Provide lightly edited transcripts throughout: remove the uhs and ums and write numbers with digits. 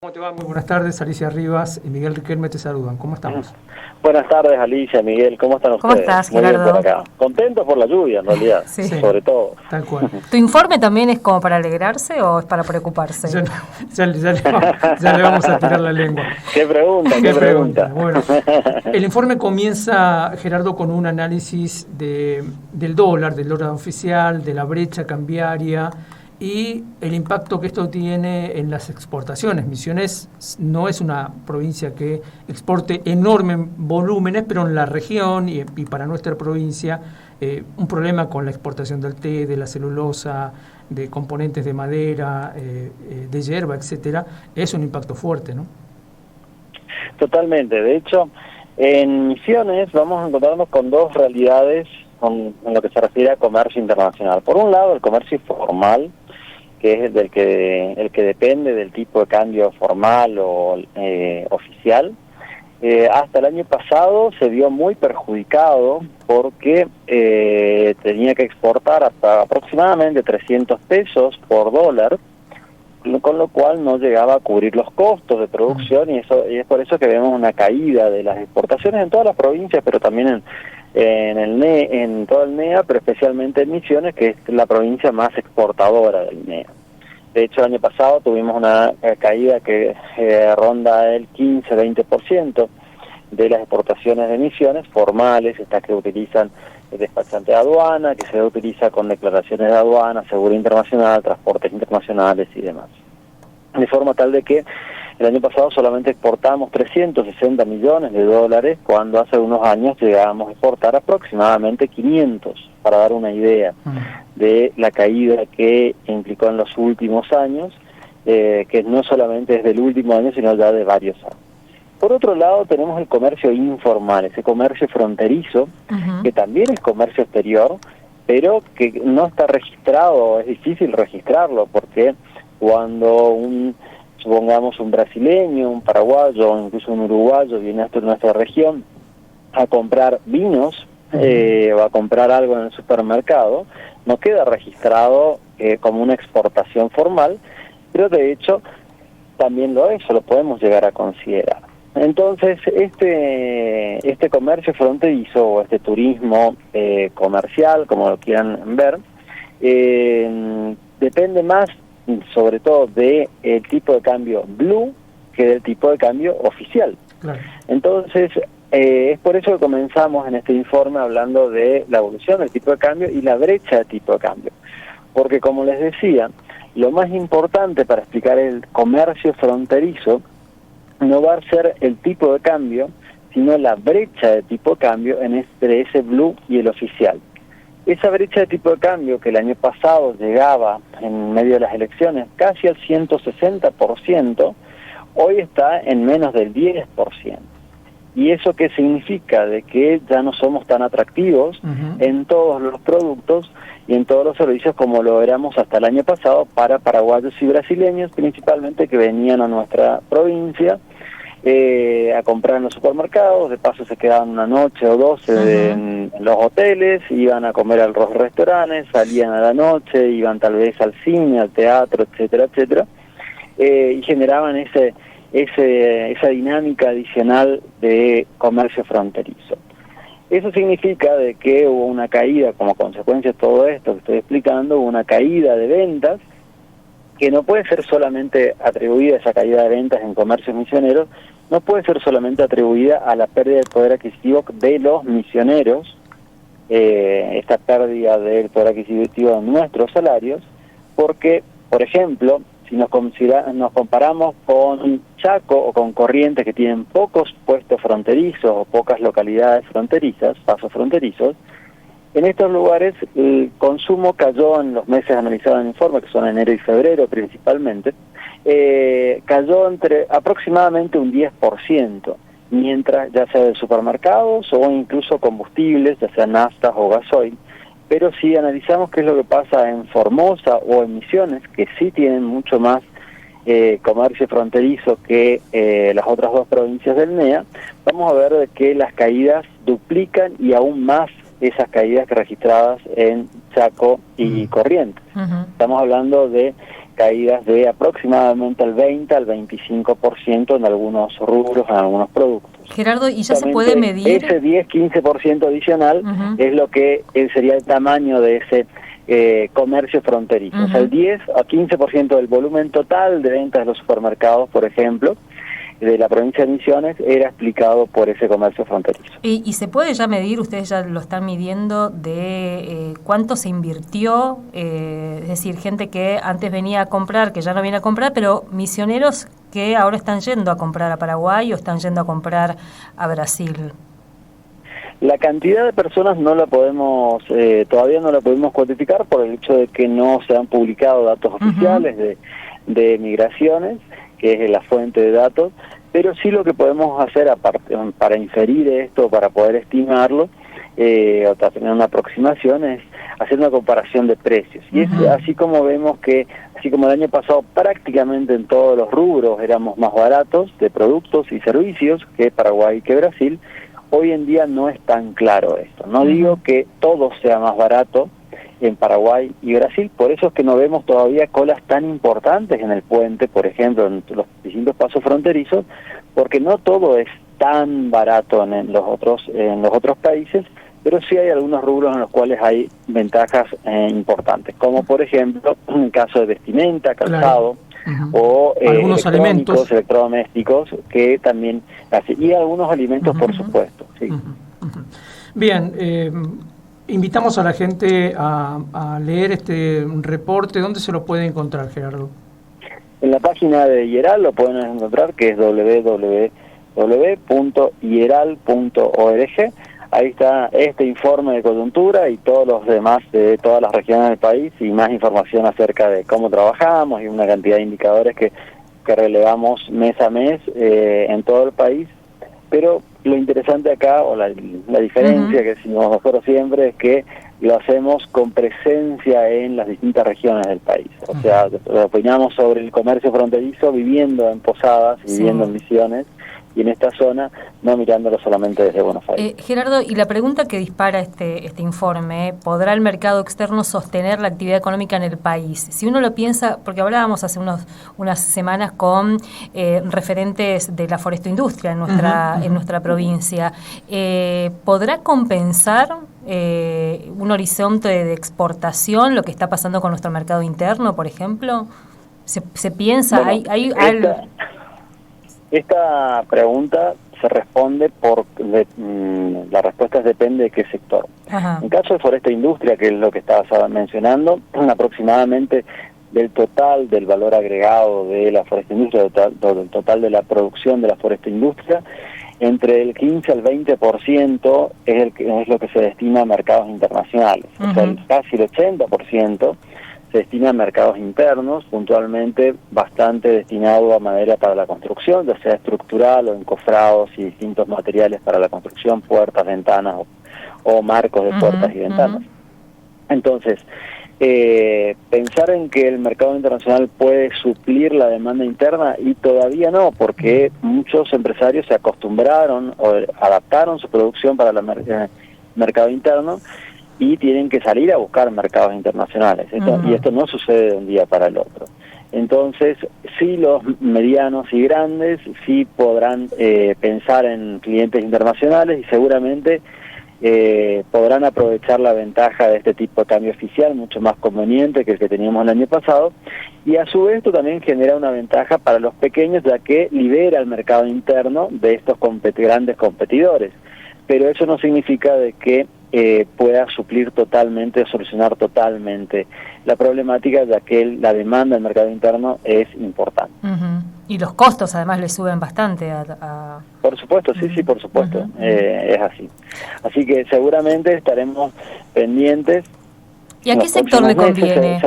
¿Cómo te va? Muy buenas tardes, Alicia Rivas y Miguel Riquelme te saludan. ¿Cómo estamos? Buenas tardes, Alicia, Miguel, ¿cómo están ustedes? ¿Cómo estás, Muy bien Gerardo? por acá. Contentos por la lluvia, en realidad, Sí. sobre todo. Tal cual. ¿Tu informe también es como para alegrarse o es para preocuparse? Ya le vamos a tirar la lengua. ¿Qué pregunta? Bueno, el informe comienza, Gerardo, con un análisis del dólar oficial, de la brecha cambiaria y el impacto que esto tiene en las exportaciones. Misiones no es una provincia que exporte enormes volúmenes, pero en la región y para nuestra provincia un problema con la exportación del té, de la celulosa, de componentes de madera, de hierba, etcétera, es un impacto fuerte, ¿no? Totalmente. De hecho, en Misiones vamos a encontrarnos con dos realidades en lo que se refiere a comercio internacional. Por un lado, el comercio formal, que es el que depende del tipo de cambio formal o oficial. Hasta el año pasado se vio muy perjudicado porque tenía que exportar hasta aproximadamente 300 pesos por dólar, con lo cual no llegaba a cubrir los costos de producción y es por eso que vemos una caída de las exportaciones en todas las provincias, pero también en todo el NEA, pero especialmente en Misiones, que es la provincia más exportadora del NEA. De hecho, el año pasado tuvimos una caída que ronda el 15-20% de las exportaciones de Misiones formales, estas que utilizan el despachante de aduana, que se utiliza con declaraciones de aduana, seguro internacional, transportes internacionales y demás. De forma tal de que el año pasado solamente exportamos 360 millones de dólares, cuando hace unos años llegábamos a exportar aproximadamente 500, para dar una idea de la caída que implicó en los últimos años, que no solamente es del último año, sino ya de varios años. Por otro lado, tenemos el comercio informal, ese comercio fronterizo, que también es comercio exterior, pero que no está registrado, es difícil registrarlo, porque cuando supongamos un brasileño, un paraguayo, o incluso un uruguayo viene hasta nuestra región a comprar vinos o a comprar algo en el supermercado, no queda registrado como una exportación formal, pero de hecho también lo podemos llegar a considerar. Entonces, este comercio fronterizo o este turismo comercial, como lo quieran ver, depende más sobre todo del tipo de cambio blue que del tipo de cambio oficial. Claro. Entonces, es por eso que comenzamos en este informe hablando de la evolución del tipo de cambio y la brecha de tipo de cambio. Porque, como les decía, lo más importante para explicar el comercio fronterizo no va a ser el tipo de cambio, sino la brecha de tipo de cambio entre ese blue y el oficial. Esa brecha de tipo de cambio que el año pasado llegaba en medio de las elecciones casi al 160%, hoy está en menos del 10%. ¿Y eso qué significa? De que ya no somos tan atractivos en todos los productos y en todos los servicios como lo éramos hasta el año pasado para paraguayos y brasileños, principalmente, que venían a nuestra provincia a comprar en los supermercados, de paso se quedaban una noche o dos en los hoteles, iban a comer a los restaurantes, salían a la noche, iban tal vez al cine, al teatro, etcétera, etcétera, y generaban esa dinámica adicional de comercio fronterizo. Eso significa de que hubo una caída, como consecuencia de todo esto que estoy explicando, hubo una caída de ventas, que no puede ser solamente atribuida a esa caída de ventas en comercios misioneros, no puede ser solamente atribuida a la pérdida de poder adquisitivo de los misioneros, esta pérdida del poder adquisitivo de nuestros salarios, porque, por ejemplo, si nos comparamos con Chaco o con Corrientes, que tienen pocos puestos fronterizos o pocas localidades fronterizas, pasos fronterizos, en estos lugares el consumo cayó en los meses analizados en el informe, que son enero y febrero principalmente, cayó entre aproximadamente un 10%, mientras ya sea de supermercados o incluso combustibles, ya sea naftas o gasoil. Pero si analizamos qué es lo que pasa en Formosa o en Misiones, que sí tienen mucho más comercio fronterizo que las otras dos provincias del NEA, vamos a ver de que las caídas duplican y aún más esas caídas que registradas en Chaco y Corrientes. Estamos hablando de caídas de aproximadamente el 20 al 25% en algunos rubros, en algunos productos. Gerardo, ¿y ya se puede medir? Ese 10-15% adicional es lo que sería el tamaño de ese comercio fronterizo. O sea, el 10 a 15% del volumen total de ventas de los supermercados, por ejemplo, de la provincia de Misiones, era explicado por ese comercio fronterizo. ¿Y se puede ya medir, ustedes ya lo están midiendo, de cuánto se invirtió? Es decir, gente que antes venía a comprar, que ya no viene a comprar, pero misioneros que ahora están yendo a comprar a Paraguay o están yendo a comprar a Brasil. La cantidad de personas no la podemos, todavía no la podemos cuantificar por el hecho de que no se han publicado datos oficiales de migraciones, que es la fuente de datos, pero sí lo que podemos hacer aparte, para inferir esto, para poder estimarlo, o para tener una aproximación, es hacer una comparación de precios. Y es así como vemos que, así como el año pasado prácticamente en todos los rubros éramos más baratos de productos y servicios que Paraguay y que Brasil, hoy en día no es tan claro esto. No digo que todo sea más barato en Paraguay y Brasil, por eso es que no vemos todavía colas tan importantes en el puente, por ejemplo, en los distintos pasos fronterizos, porque no todo es tan barato en los otros países, pero sí hay algunos rubros en los cuales hay ventajas importantes, como por ejemplo en el caso de vestimenta, calzado, o algunos alimentos, electrodomésticos, que también y algunos alimentos, por supuesto. Sí. Bien, invitamos a la gente a leer este reporte. ¿Dónde se lo puede encontrar, Gerardo? En la página de IERAL lo pueden encontrar, que es www.ieral.org. Ahí está este informe de coyuntura y todos los demás de todas las regiones del país, y más información acerca de cómo trabajamos y una cantidad de indicadores que relevamos mes a mes en todo el país. Pero lo interesante acá, o la diferencia que decimos nosotros siempre, es que lo hacemos con presencia en las distintas regiones del país. O sea, opinamos sobre el comercio fronterizo viviendo en Posadas, viviendo en Misiones, y en esta zona, no mirándolo solamente desde Buenos Aires. Gerardo, y la pregunta que dispara este informe, ¿podrá el mercado externo sostener la actividad económica en el país? Si uno lo piensa, porque hablábamos hace unas semanas con referentes de la forestoindustria en nuestra provincia, ¿podrá compensar un horizonte de exportación lo que está pasando con nuestro mercado interno, por ejemplo? ¿Se piensa? Bueno, esta pregunta se responde la respuesta depende de qué sector. En caso de foresta industria, que es lo que estabas mencionando, aproximadamente del total del valor agregado de la foresta industria, del total de la producción de la foresta industria, entre el 15 al 20% es lo que se destina a mercados internacionales. O sea, casi el 80% se destina a mercados internos, puntualmente bastante destinado a madera para la construcción, ya sea estructural o encofrados y distintos materiales para la construcción, puertas, ventanas o marcos de puertas y ventanas. Entonces, pensar en que el mercado internacional puede suplir la demanda interna, y todavía no, porque muchos empresarios se acostumbraron o adaptaron su producción para el mercado interno, y tienen que salir a buscar mercados internacionales. Y esto no sucede de un día para el otro. Entonces, sí, los medianos y grandes sí podrán pensar en clientes internacionales, y seguramente podrán aprovechar la ventaja de este tipo de cambio oficial, mucho más conveniente que el que teníamos el año pasado, y a su vez esto también genera una ventaja para los pequeños, ya que libera el mercado interno de estos grandes competidores. Pero eso no significa de que pueda suplir totalmente o solucionar totalmente la problemática, ya que la demanda del mercado interno es importante. Y los costos además le suben bastante Por supuesto, sí, por supuesto, es así. Así que seguramente estaremos pendientes. ¿Y a qué sector le conviene?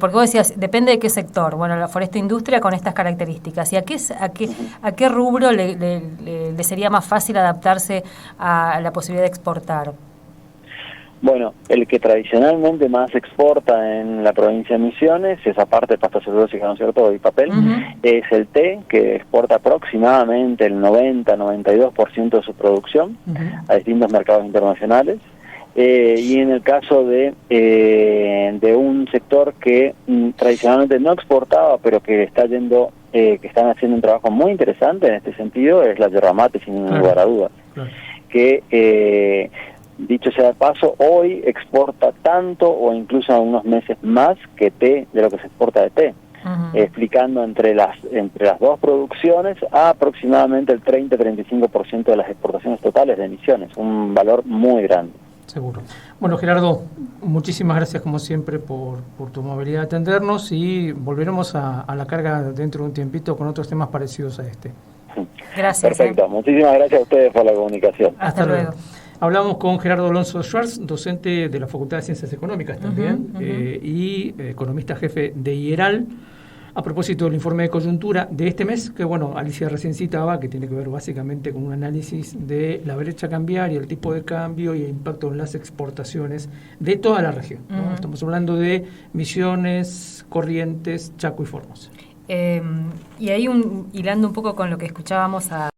Porque vos decías, depende de qué sector. Bueno, la forestoindustria con estas características. ¿Y a qué rubro le sería más fácil adaptarse a la posibilidad de exportar? Bueno, el que tradicionalmente más exporta en la provincia de Misiones, esa parte de pasta celulosa, ¿no es cierto?, y papel, es el té, que exporta aproximadamente el 90-92% de su producción a distintos mercados internacionales. y en el caso de un sector que tradicionalmente no exportaba, pero que está yendo, que están haciendo un trabajo muy interesante en este sentido, es la yerba mate, sin lugar a dudas. Que, dicho sea de paso, hoy exporta tanto o incluso a unos meses más que té, de lo que se exporta de té. Explicando entre las dos producciones a aproximadamente el 30-35% de las exportaciones totales de emisiones, un valor muy grande. Seguro. Bueno, Gerardo, muchísimas gracias como siempre por tu amabilidad de atendernos y volveremos a la carga dentro de un tiempito con otros temas parecidos a este. Gracias. Perfecto, muchísimas gracias a ustedes por la comunicación. Hasta luego. Hablamos con Gerardo Alonso Schwartz, docente de la Facultad de Ciencias Económicas también, y economista jefe de IERAL, a propósito del informe de coyuntura de este mes, que bueno, Alicia recién citaba, que tiene que ver básicamente con un análisis de la brecha cambiaria, el tipo de cambio y el impacto en las exportaciones de toda la región, ¿no? Estamos hablando de Misiones, Corrientes, Chaco y Formosa. Y ahí hilando un poco con lo que escuchábamos a